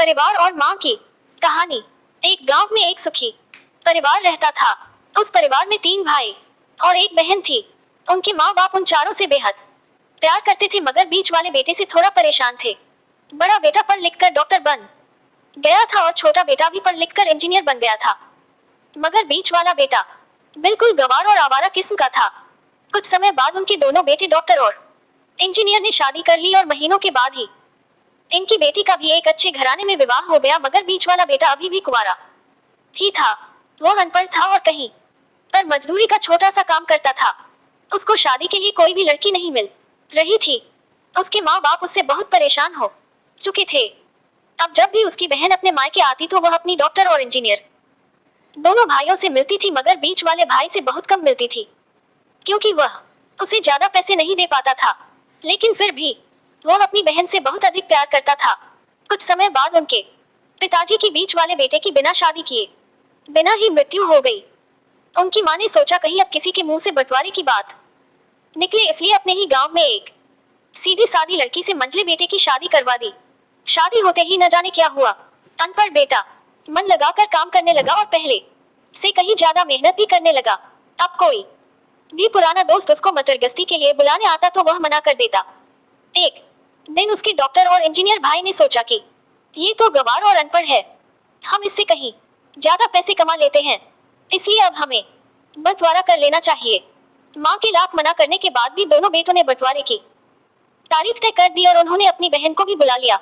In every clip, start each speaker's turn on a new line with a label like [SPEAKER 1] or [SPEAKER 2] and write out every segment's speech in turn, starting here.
[SPEAKER 1] परिवार और माँ की कहानी। एक गांव में एक सुखी परिवार रहता था। उस परिवार में 3 भाई और एक बहन थी। उनके माँ बाप उन चारों से बेहद प्यार करते थे, मगर बीच वाले बेटे से थोड़ा परेशान थे। बड़ा बेटा पढ़ लिख कर डॉक्टर बन गया था और छोटा बेटा भी पढ़ लिख कर इंजीनियर बन गया था, मगर बीच वाला बेटा बिल्कुल गंवार और आवारा किस्म का था। कुछ समय बाद उनके दोनों बेटे डॉक्टर और इंजीनियर ने शादी कर ली और महीनों के बाद ही इनकी बेटी का भी एक अच्छे घराने में विवाह हो गया, मगर बीच वाला बेटा अभी भी कुंवारा ही था। वो अनपढ़ था और कहीं पर मजदूरी का छोटा सा काम करता था। उसको शादी के लिए कोई भी लड़की नहीं मिल रही थी। उसके माँ बाप उससे बहुत परेशान हो चुके थे। अब जब भी उसकी बहन अपने मायके आती तो वह अपनी डॉक्टर और इंजीनियर दोनों भाइयों से मिलती थी, मगर बीच वाले भाई से बहुत कम मिलती थी, क्योंकि वह उसे ज्यादा पैसे नहीं दे पाता था। लेकिन फिर भी वह अपनी बहन से बहुत अधिक प्यार करता था। कुछ समय बाद उनके पिताजी की बीच वाले बेटे की बिना शादी किए बिना ही मृत्यु हो गई। उनकी माँ ने सोचा कहीं अब किसी के मुंह से बंटवारे की बात निकले, इसलिए अपने ही गांव में एक सीधी सादी लड़की से मंझले बेटे की शादी करवा दी। शादी होते ही न जाने क्या हुआ, अनपढ़ बेटा मन लगाकर काम करने लगा और पहले से कहीं ज्यादा मेहनत भी करने लगा। अब कोई भी पुराना दोस्त उसको मटरगश्ती के लिए बुलाने आता तो वह मना कर देता। एक दिन उसके डॉक्टर और इंजीनियर भाई ने सोचा कि ये तो गंवार और अनपढ़ है, हम इससे कहीं ज्यादा पैसे कमा लेते हैं, इसलिए अब हमें बंटवारा कर लेना चाहिए। माँ के लाख मना करने के बाद भी दोनों बेटों ने बंटवारे की तारीख तय कर दी और उन्होंने अपनी बहन को भी बुला लिया।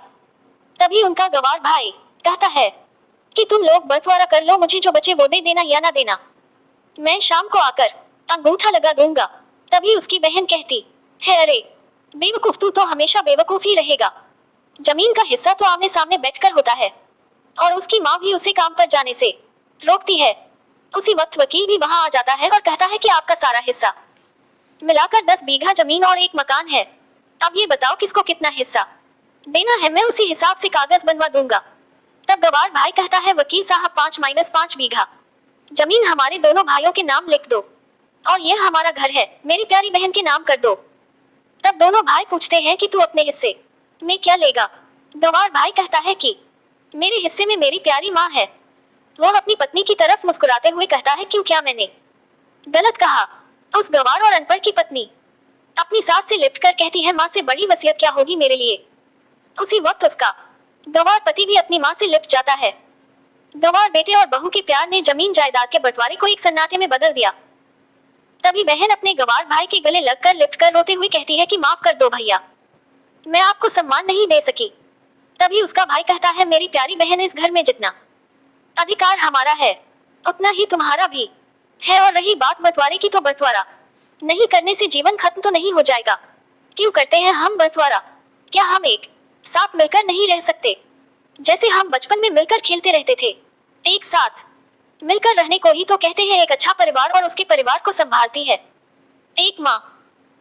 [SPEAKER 1] तभी उनका गंवार भाई कहता है कि तुम लोग बंटवारा कर लो, मुझे जो बचे वो दे देना या ना देना, मैं शाम को आकर अंगूठा लगा दूंगा। तभी उसकी बहन कहती है, अरे बेवकूफ, तू तो हमेशा बेवकूफ ही रहेगा। जमीन का हिस्सा तो आमने सामने बैठकर होता है। और उसकी माँ भी उसे काम पर जाने से रोकती है। उसी वक्त वकील भी वहाँ आ जाता है और कहता है कि आपका सारा हिस्सा मिलाकर 10 बीघा जमीन और एक मकान है। अब ये बताओ किसको कितना हिस्सा देना है, मैं उसी हिसाब से कागज बनवा दूंगा। तब गवार भाई कहता है, वकील साहब 5-5 बीघा जमीन हमारे दोनों भाइयों के नाम लिख दो और यह हमारा घर है, मेरी प्यारी बहन के नाम कर दो। तब दोनों भाई पूछते हैं कि तू अपने हिस्से में क्या लेगा। गंवार भाई कहता है कि मेरे हिस्से में मेरी प्यारी माँ है। वह अपनी पत्नी की तरफ मुस्कुराते हुए कहता है, क्यों, क्या मैंने गलत कहा? उस गंवार और अनपढ़ की पत्नी अपनी सास से लिपटकर कहती है, माँ से बड़ी वसीयत क्या होगी मेरे लिए। उसी वक्त उसका गंवार पति भी अपनी माँ से लिपट जाता है। गंवार बेटे और बहू के प्यार ने जमीन जायदाद के बंटवारे को एक सन्नाटे में बदल दिया। तभी बहन अपने गंवार भाई के गले लगकर लिपटकर रोते हुए कहती है कि माफ कर दो भैया, मैं आपको सम्मान नहीं दे सकी। तभी उसका भाई कहता है, मेरी प्यारी बहन, इस घर में जितना अधिकार हमारा है उतना ही तुम्हारा भी है, और रही बात बंटवारे की तो बंटवारा नहीं करने से जीवन खत्म तो नहीं हो जाएगा। क्यों करते हैं हम बंटवारा? क्या हम एक साथ मिलकर नहीं रह सकते, जैसे हम बचपन में मिलकर खेलते रहते थे? एक साथ मिलकर रहने को ही तो कहते हैं एक अच्छा परिवार और उसके परिवार को संभालती है एक माँ।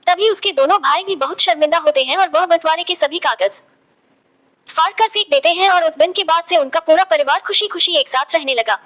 [SPEAKER 1] तभी उसके दोनों भाई भी बहुत शर्मिंदा होते हैं और वह बंटवारे के सभी कागज फाड़ कर फेंक देते हैं, और उस दिन के बाद से उनका पूरा परिवार खुशी खुशी एक साथ रहने लगा।